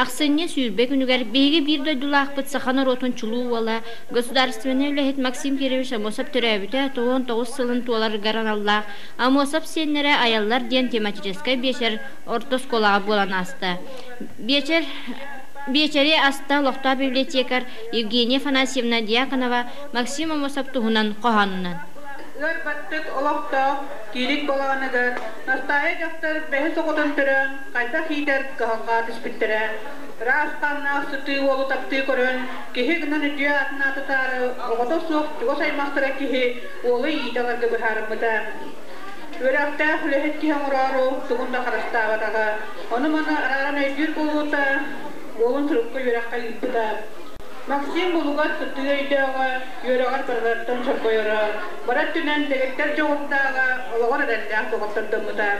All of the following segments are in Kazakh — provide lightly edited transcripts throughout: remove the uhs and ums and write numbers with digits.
Ақсынне сүйірбек үнігер бейгі бір дойдулақ бұт сақанар отын чулу ола, государственный үліхет Максим Киревич Амосап түрәбіті 99 сылын туалар гараналлақ, Амосап сеннері аяллар ден тематическай бешер ортос колаға болан асты. Вечере аста лохта библиотекар Евгения Афанасьевна Дьяконова Максим Амосап туғынан қоғанынан. Баттык олоқта килик болғаныгар, настайы жақтар бәхі соқытын түрін, қайта хейтер қағанға түспіттерін. Растанна сүті олы тапты көрін, кехе гынан үдия атына тұтары, оғыта соқ, жүго саймастыра кехе олы еталарға бұхарымыда. Өрәқта хүләхет кең ұрару, тұғында қарыстағадаға. Оны мұны араран өйдер болуыта, олын тұрыққа өрәққа үлпіда. Максим булугат күттүгөйдөгө йөрөгөр бардаттан чокойора. Барат түнен дегектер жоғыттаға олығыр әдәлдәк тоғыттырдымыда.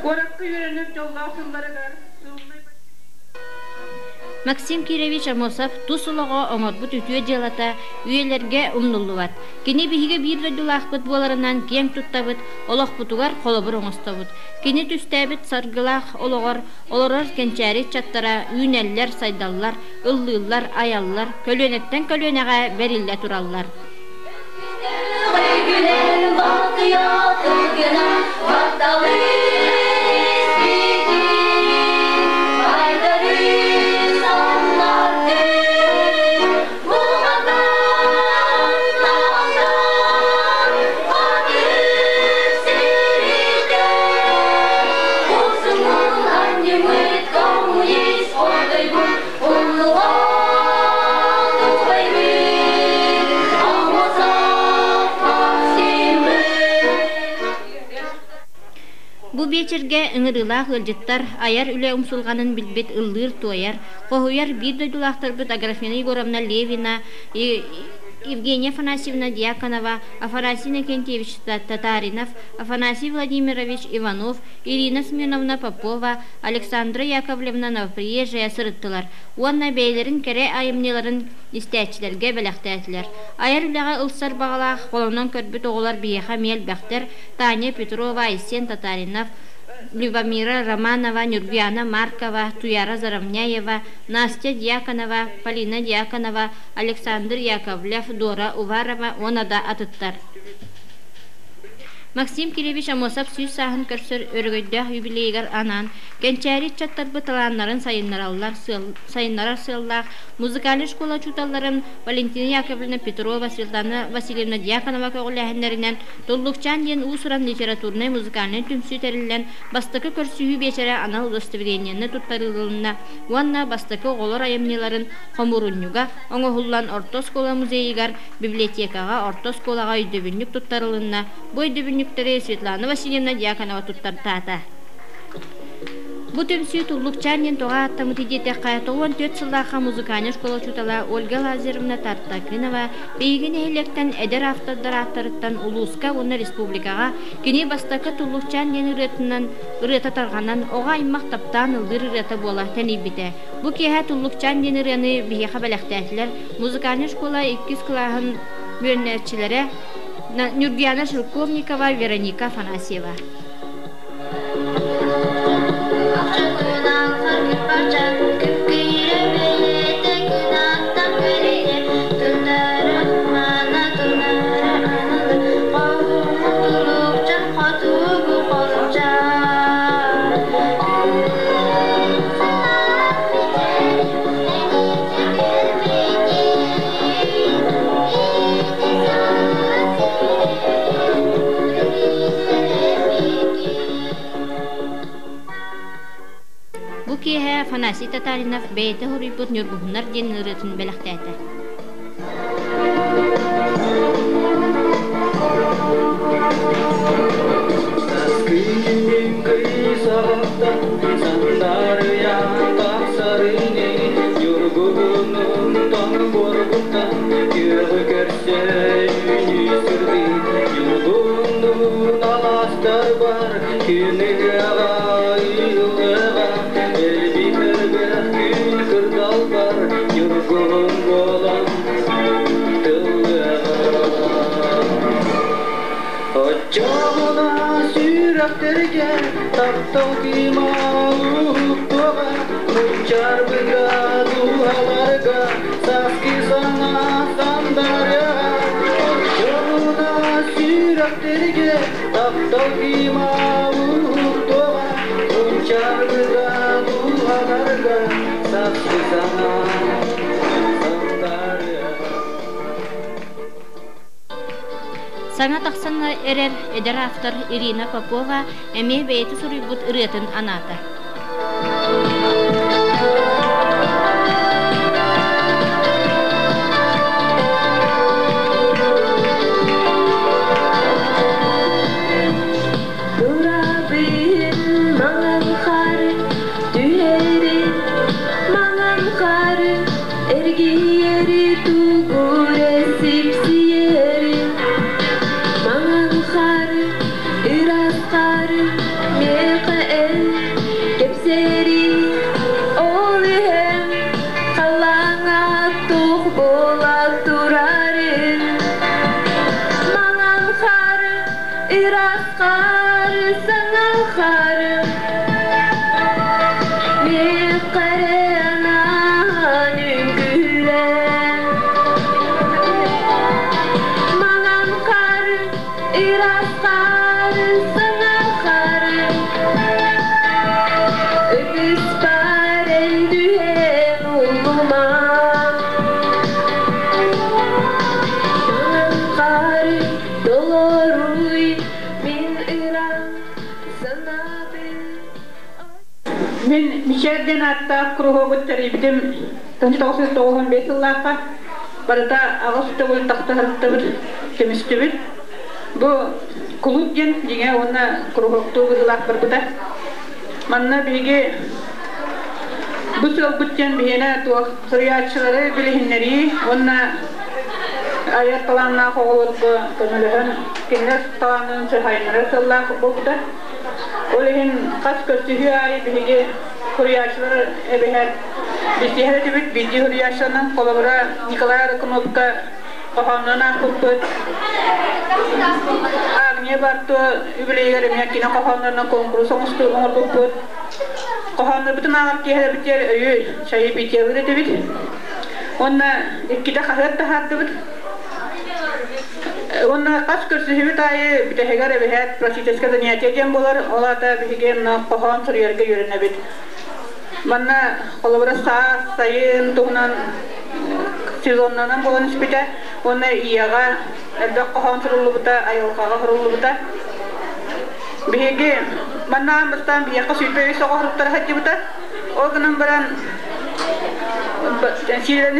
Көрәккі йөреніп жолдаусынларыгар сылмай... Максим Киревич Амосов тусулығы оңотбут үтüе делата үйелерге умнуллубат. Кені биһиге бир дойдулақпыт боларынан кем туттабыт, олоқпутугар қолыбыр оңыстабыт. Кені түстәбіт саргылақ олығыр, олырыр кенчәрі чаттара, үйнәллер, сайдаллар, ыллылар, аяллар, көлөнеттен көлөнеға бәриллә тураллар. Бу вечерге ыңырылақ ылжыттар аяр үле умсулғанын билбет ыллыр туаяр, қоғуяр бір дойдулақтар бұд Аграфена Егоровна Левина, Евгения Афанасьевна Дьяконова, Афанасий Кентьевич Татаринов, Афанасий Владимирович Иванов, Ирина Смирновна Попова, Александра Яковлевна Новоприезжая сырыттылар. Уанна бейлерин кере айымнеларын истәчилерге бәләқтәтілер. Аяр үләға ылсар бағалақ, қолынан көрбіт оғылар бейеха мел бәқтер, Таня Петрова, Айсен Татаринов, Любомира Романова, Нюрбиана Маркова, Туяра Заровняева, Настя Дьяконова, Полина Дьяконова, Александр Яковлев, Дора Уварова, онада атыттар. Максим Киревич Амосов сүйс сағын көрсір өргөйдәк юбилейгар анан, кенчәри чаттар бұталанларын сайыннарар сыллақ, музыкальный школа чуталларын Валентина Яковлевна Петрова, Светлана Васильевна Дьяконова көғіләхінлерінен, Толлукчан ден усыран литературный музыкальный түмсі тәрілен, бастықы көрсүйі бечері анал удостоверениені туттарылылына, уанна бастықы олар айымнеларын Хомурунюга, оңығылан ортоскола музейігар, библиотекаға ортосколаға үйдөбінлік туттарылына, бой Светлана Васильевна Дьяконова туттартата. Бу төмсүй Толлукчанин тоға аттамыты детеққа 14 сыллаға музыкальный школа чутала Ольга Лазаревна Тартакинова бейген әйлектен әдер автодар аттарыттан Улуска, оны республикаға кені бастақы Толлукчанин ұрыта тарғанан оға аймақ таптан ұлдыр ұрыта бола тәні біті. Бу кеға Толлукчанин ұрыны бейеға бәләқтәтілер музыкальный школа 2 клағын мөрнәрчілері Нюрбиана Шелковникова, Вероника Афанасьева. Афанасий Татаринов бейті хұрипыт нюрбухунар ден ұрытын бәліқтәті. Taktau ki malu toga Çarpıga duhalarga saski sana sandarya Yoluna süreklerge taptal imavu doğa Çarpıga duhalarga saski sana sandarya Sana taqsanna erer eder aftar Irina Popova eme beyti surubut ırıtın anata. Ben Michel'den hatta kuruğu teribdim. Tanıştığımız 95 yıllarda barada Ağustos'ta bu tahtı bir temizdi. Bu kulüpten diye ona kuruğu yıllar barda. Manna bilgi bu sohbetten bihine tuğ sıryaçları bilinleri ona ayet kalanına koğulup konuluhan kinler talanın sehayınları sallah buldu. Olehin kas köstühü ayı bilgi sıryaçları ebeher bisihere tübüt bilgi sıryaçlarının kolabıra Nikolay Rakunovka kafanlığına kulput Ağniye bartu übüleylerim yakine kafanlarına konkursu olmuştu onu kulput Kafanlar bütün ağır kehre biter öyle çayı bitiyor tübüt Ona ikkide kahret tahat tübüt Ona kas köstühü ayı bitehegar ebeher prasiteska zaniyatiyacem bolar ola da bihige na kafan sıriyarga yörenebit Manna kolabıra sağ sayın tuğunan sezonlardan bolan ispite ona iyaga elde kafan sırılı bita ayolkaga sırılı bita Bihige manna ambastan biyaka süpeyi soğuk hacı bita o günün baran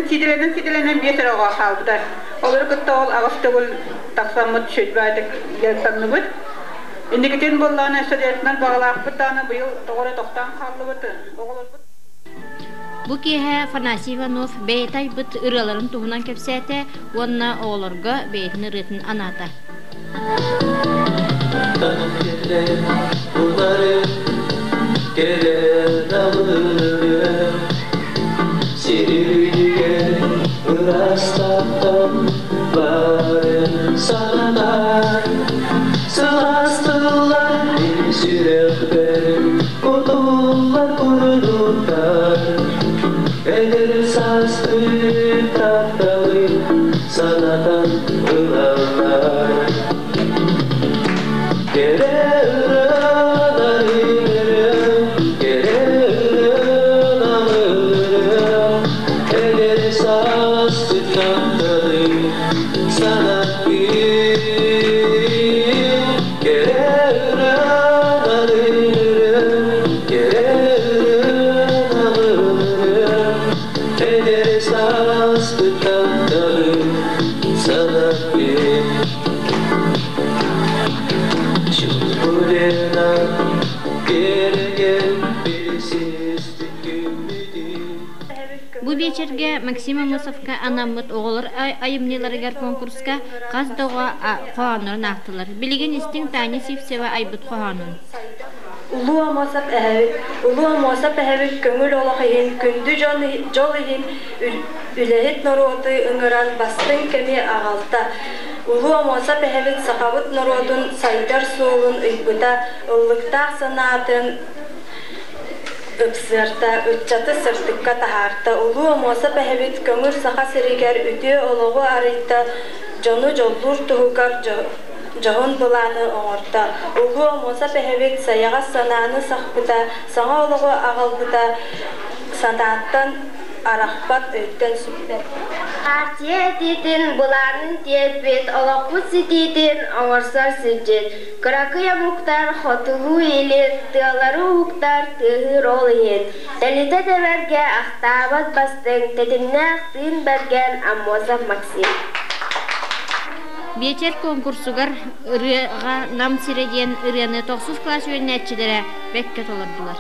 sidilenen bir sera oğa bita Olur kıtta ol ağustos'ta bol taksamut şöyle gelsanlı bit İndikten bollana eserinden bağlaq bitana bu yıl doğru toqtan qallı bit Bu kihe Afanasiy Ivanov beytay bit ırıların tuğunan kepsete onna oğlarga beytini ırıtın anata. Bu beçerge Maksima Musovka anamıt oğulur ayımnilarıgar konkurska qaz doğa qoğanların aqtılar. Biligen istin tani sifseva aybıt qoğanın. Uluğa muasap ehevit köngül olaqayın, kündü jolihin ülehit norotu ıngıran bastın kemi ağalta. Uluğa muasap ehevit saqavut norotun saydar soğulun ıybıta ıllıqtaq sanatın ıpsırta, ütçatı sırtıkka taharta, ulu omosa behebit kömür sağa siriger ütüye oluğu arıyta, jonu jollur tuhugar Johun bulanı oğurta. Ulu omosa behebit sayağa sananı sahbıda, sana oluğu ağılbıda, sanattan arahbat ötten süpler. Partiye dedin bulanın diyebet, olakut sididin oğursar sircet. Kırakıya muhtar, hotulu ilir, tığları huktar, tığır ol iyen. Delite de verge, ahtabat bastın, tedimne aktığın bergen, ammosa maksim. Вечер конкурсугар ырыга нам сиреден ырыны 9 класс öğrençilere bekket olurdular.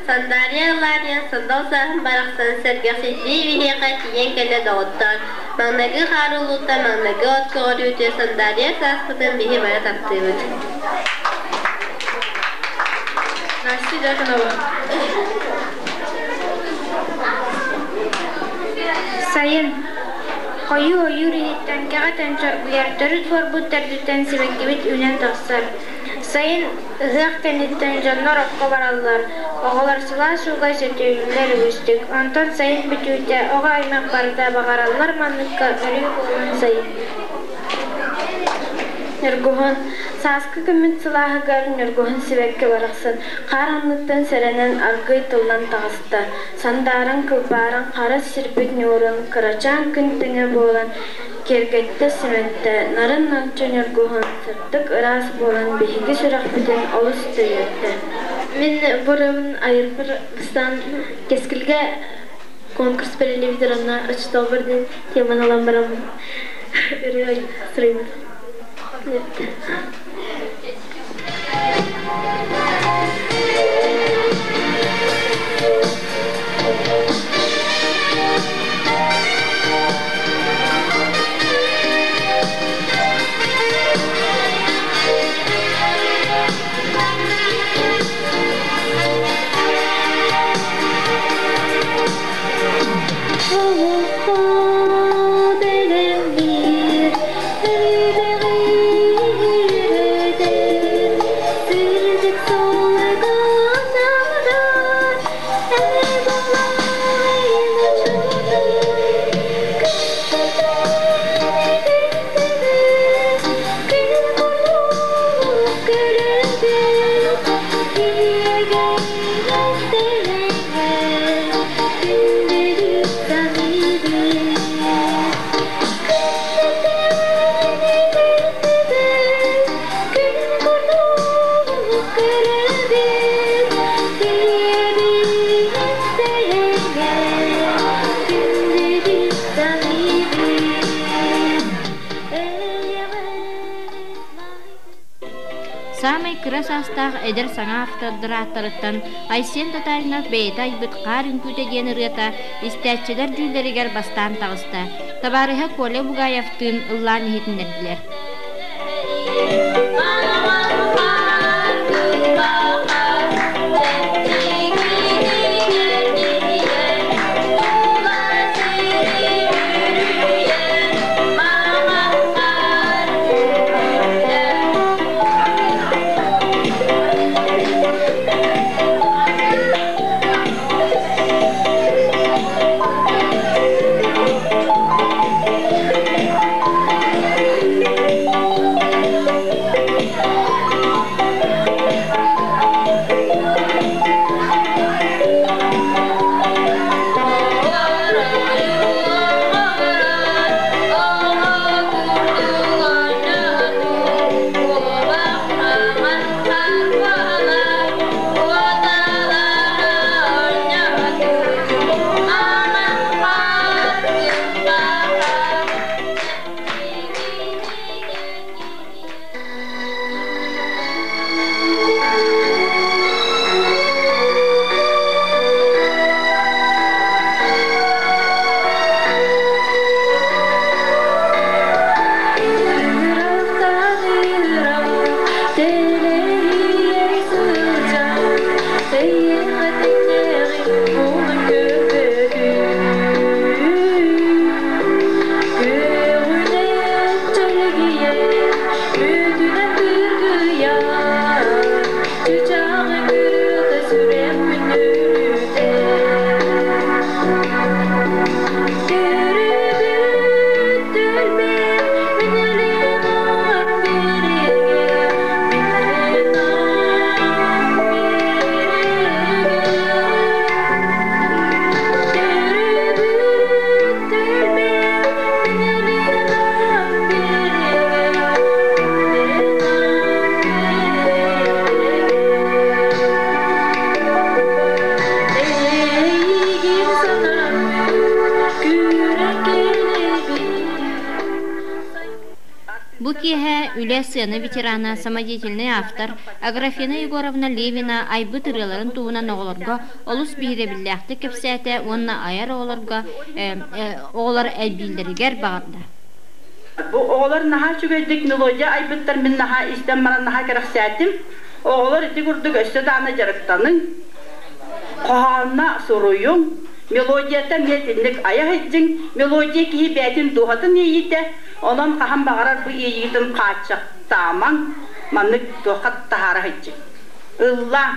Sandalyelerden sandal sahın baraksan sergahsizliği viliyaka tiyen kele dağıttan. Managı haruluta managı otku oruyutu sandalye saskıdın bihi bana taptığımız. Nasıl dakına bak. Sayın, koyu rihitten kağıtan uyartırı torbu terdüten sibekibit ünen tağsar. Sayın ıhak tenitten canlar okka barallar. Oğalar sıla suga setüyünler üstük. Ondan sayın bütüyde oğa aymak barda bağarallar manlıkka ölü olan sayın. Nürguhun, saskı kümüt sılahı gar nürguhun sibekke baraqsın. Qaranlıktan serenen argıy tıllan tağısты. Sandarın kılbarın qara sirpit nurun, kıraçan kün tüne bolan. Kergette simette, narın nalçı nürguhun, sırtık ıras bolan behigi sürak biten olus tüyette. Men buramın ayırpırıstan keskilge konkurs belirlevidirana açıtal birden teman alan baram. Ürüy sırayım. Evet. Самый красастах эдер саңа автодырааттарыттан Айсен Татаринов бейтай бұтқар үнкүте ден ырыта истәтчелер жүлдерігер бастан тағыста. Табарыға Коле Бугаевтың ыллан ехетіндерділер. Bu kihe üle sığını veterana, самодеятельный автор Аграфена Егоровна Левина айбыт ырыларын туына оғылырға олыс бейре білләқті кепсәті онна айар оғылар әлбейлерігер бағырда. Bu oğlar naha çögecek mélodия aybytlar min naha istem mara naha kereksätim. Oğlar iti gurduk öste dana jarıktanın. Qohanna soruyum. Melodiyata metinlik aya hejjin. Melodiya ki betin duhatın yeyite. Ondan qaham bağarar bu yeyitin qaçaq taman. Manık duhat tahara hejjin. Allah.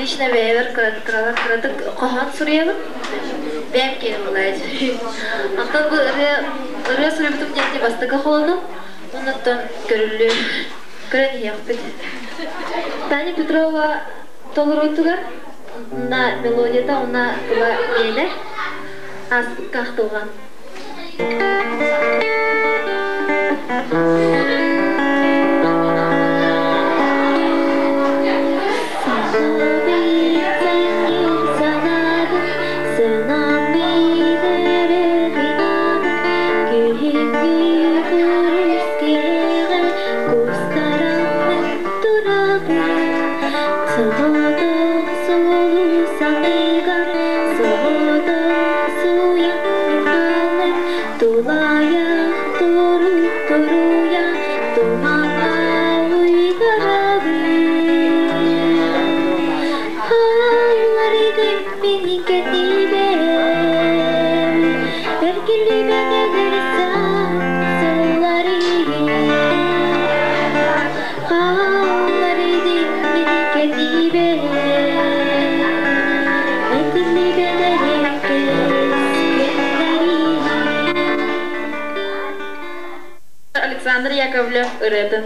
Лично бәйбір қырадық қоған сұрайылып, бәйім келім олайды. Ақтан бұл ұрия сұрай бұтым дәнде бастығы қолды, онаттан көрілі, көрін еқ біді. Таня Петрова толыр өйтігір, онна мелодията, онна бұла мені азық қақтылған. Александр Яковлев Реден.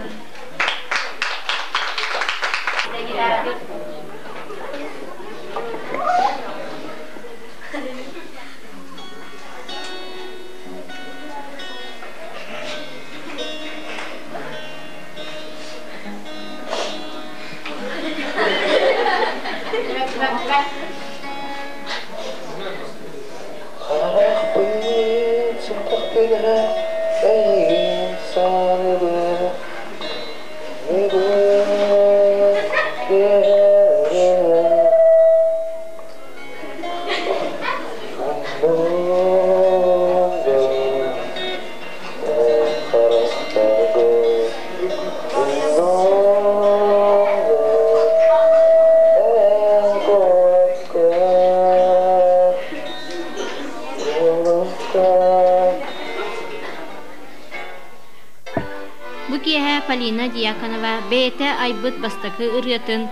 Полина Дьяконова бейте айбыт бастакы ырытын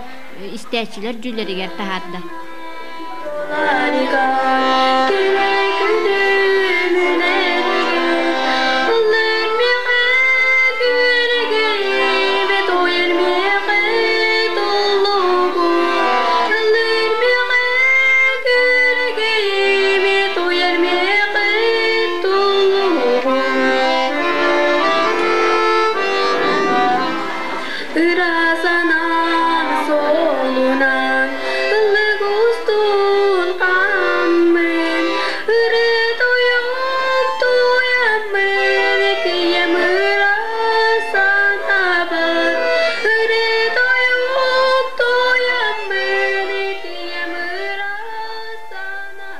истәчилер жүллеригер тахарда. Irasanan solunan, legustun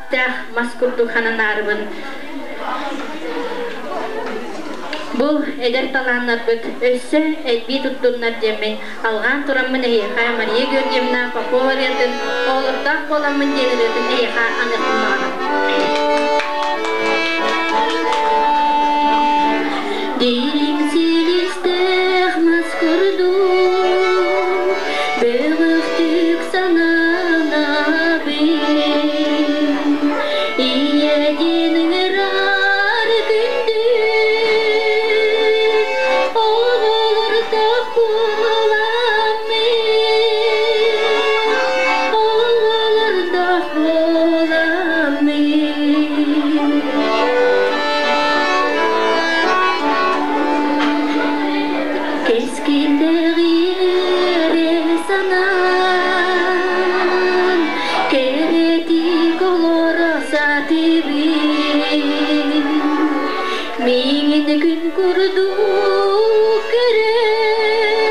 Сырттах маскурдук хананарбын. Бұл эдер таланнарбыт өссө эдби туттуннар демен алган тураммын эйха Мария Георгиевна Попова вердин олурдак боламмын денилетін эйха аныкмаган. Дейрин силистэх маскурду бэлыхтык санана бин иединин рар күндү олурдак боламын олурдак боламын. Мин күн күрдү керем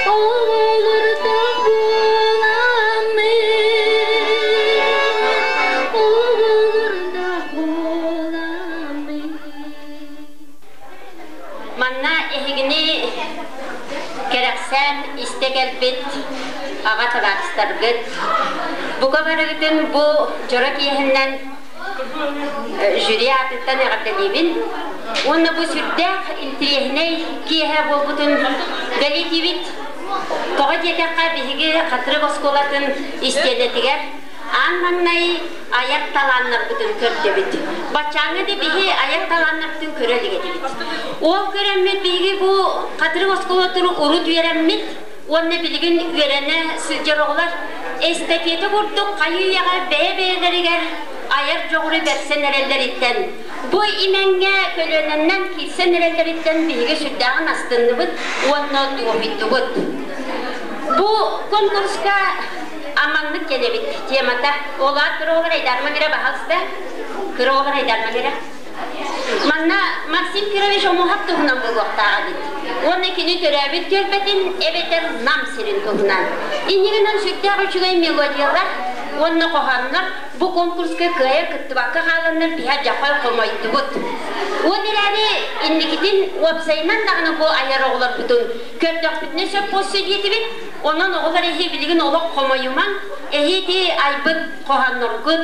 олурда боламын. Манна эхигини керексен истегелбит ага тарастаргыт буга барыгытын бу жора киехинен жюриятыттан ягаталибин онна бу сүрдәк интрихней киеһә болбутун галитивит тога жетакка биһиги катыры босколатын истелетигер анманнай аяк таланнар бутун көрдебит бачаңы ди биһи аяк таланнар бутун көрөлигедибит ол көрәммет биһиги бу катыры босколатын урут берәммет онна билигин үерене сылжыроглар эстафета курдук кайыяга бәбәләригер ayar жоғыры берсен әрелдеріттен. Бұл именге көлөненнен келсен әрелдеріттен бігі сүрдәғын астынды бұд, онына дуғымитті бұд. Бұл конкурска аманлық келебет темата. Олар кіріғылар айдарма кере бағалысты. Кіріғылар айдарма кере. Манна Максим Кирович омуғап тұғынан бұл оқтаға дейді. Оны кені төрәбіт көрбетін әбетер нам сирин тұғынан. Инегінен сүрдәғ үшігай мелодиялар онны қоғанлар бұл конкурска көйер күттібаққа қаланлар бия жақай қомайды бұд. Онеләні иннекетін опсайынан дағыны бұл аяр оғылар бұтын көрдіқ бүтіне сөп қосы жеті бет, онын оғылар әхе білігін олық қомайыман, әхе де айбыт қоғанлар күт,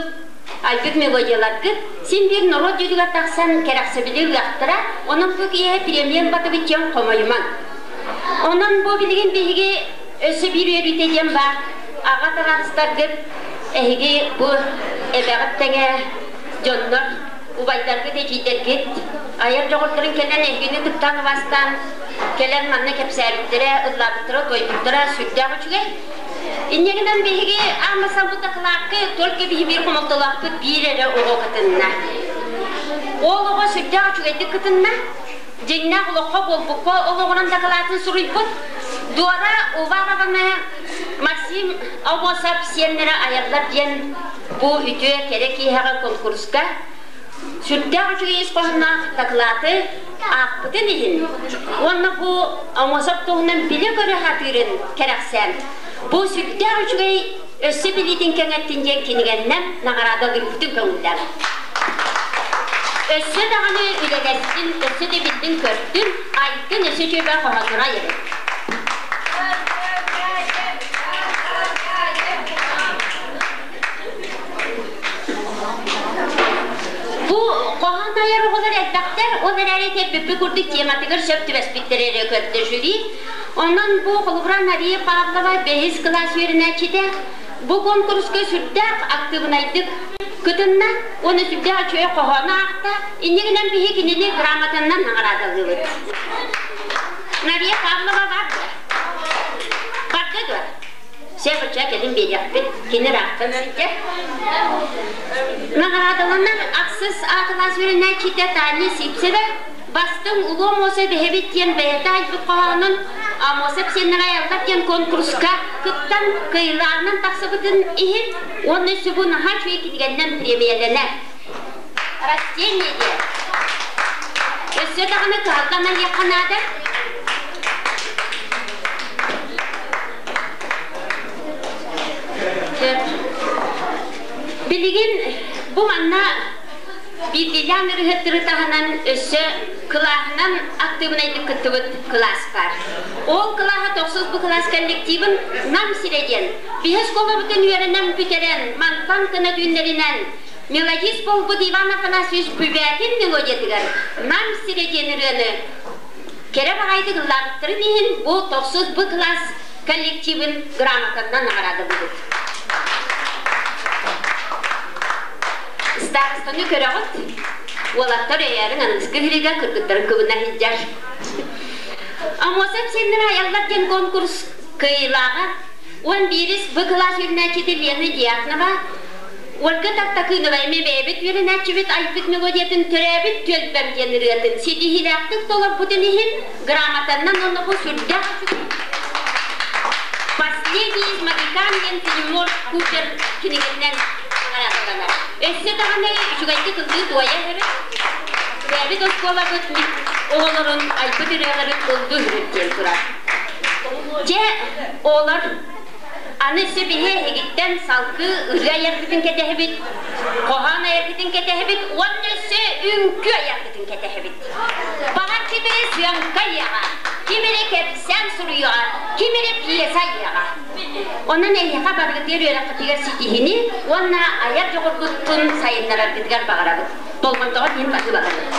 айбыт мелодиялар күт, сен бір нұры дүйдіға тақсан кәрәқсі білігі ғақтыра, оның бүк еге премьер баты біткен қомайыман. Онын бұл білігін бейге өсі бір өрітеден бар, аға тарағыстар күт, әйге бұл әбәғіттәңе жонлар, ұбайдарға да жейдергет, айыр жоғыртырын келен әйгіні тұқтаны бастан, келен манны кәпсәріттірі, ұллабыттыры, көйбіттірі, сүрдәғі жүге. Иннегінен бейге амысан бұлда қылаққы, төлкі бейі бір құмылтылақпы бір әрі оғы қытынна. Ол оғы сүрдәғі жүгейді қытынна, жеңна құлыққа болбыққа олығырында қылатын сұрый бұд. Дуара ұвағағына Максим Аумосап сенлері аярлар ден бұл үтіе керек ехеға конкурска сүрдәғі жүге есқоғына тақылаты ақпытын ехін. Оны бұл Аумосап тоғынан білі көрі қатырын керексен. Бұл сүрдәғі жүге өсі білетін кәңеттен ден кенігеннен нағарада ғырбытын көңілдер. Өсі дағаны үлелестін, өсі де білдің көрттін, айттын өсі жөбе қоғаныра ерін. Qoğan ayarı olar elbaqtar, olar әрете бүпі күрдік тематығыр сөпті бәспектерері көрді жюри. Ondan bu Kulubra Nariye Pavlova 5 klas yörünəçidə bu konkurska sürdək aktivnaydık. Kütünna, onu sürdək çöyə qoğana aqta, ineginen bihi kinini gramatından nağıradılıydı. Nariye Pavlova vardı. Farkı var. Seferçə gelin belirtdi, kini raqtın sizce. Nağıradılından aksız akılas yörünəçidə tani sipsede bastın ulum olsa behebit diyen beyata ayıp qoğanın Amosap senine ayaldak yan konkurska kıttan kıyılarından taksabıdın ihip onun üstü bu naha çöğü gidigenden premiyelene. Rastyenye diye. Üstü dağını kaldana yakanadı. Bilgin bu manna bir dilan rıhıttırı tahanan össü kılahından aktivnaydı kıtıvıt klas var. O kılaha toksuz bu klas kollektivin nam siregen. Bihes kola bütün yörenen büteren, manfan kına düğünlerinden melodis bol bu divan Afanasiyus Püberkin melodiyetigar. Nam siregen rını. Kere bağaydı kılağıttırı dihin bu toksuz bu klas kollektivin gramatından aradı budur. Starstonu körağıt, olattar eğerin anıskı hiliga kırkıtların kıvına hiccar. Ama sep sendir ayallarken konkurs kıyılağa, on biris bu klas yürünəçidir yeni diyakna va, olga taktakını vayme bebet yürünəçivit ayıpıt melodiyetin türebit tölbem yeniriyetin, sidi hilaktık dolap budenihin gramatandan onu bu sürdağ Последний из магикан Филимор Купер кинегеннен араталанар. Эссе таганы үчүгайты кылды дуая хере. Бэби доскола бит оолорун айпы дирелери кылды хүрөттен турар. Же оолор аны себихе хегиттен салкы ырга аярбытын кетехибит, кохан аярбытын кетехибит, оннесе үңкү аярбытын кетехибит. Багар кибири сүйанка яга, кибири кепсен суруяга, кибири пьеса яга. Onun eyha bargıtır yörektiger sitihini, onna ayar jogurduttun sayınlara bitgar bağırabı. Dolmandağa din bakı bağırabı.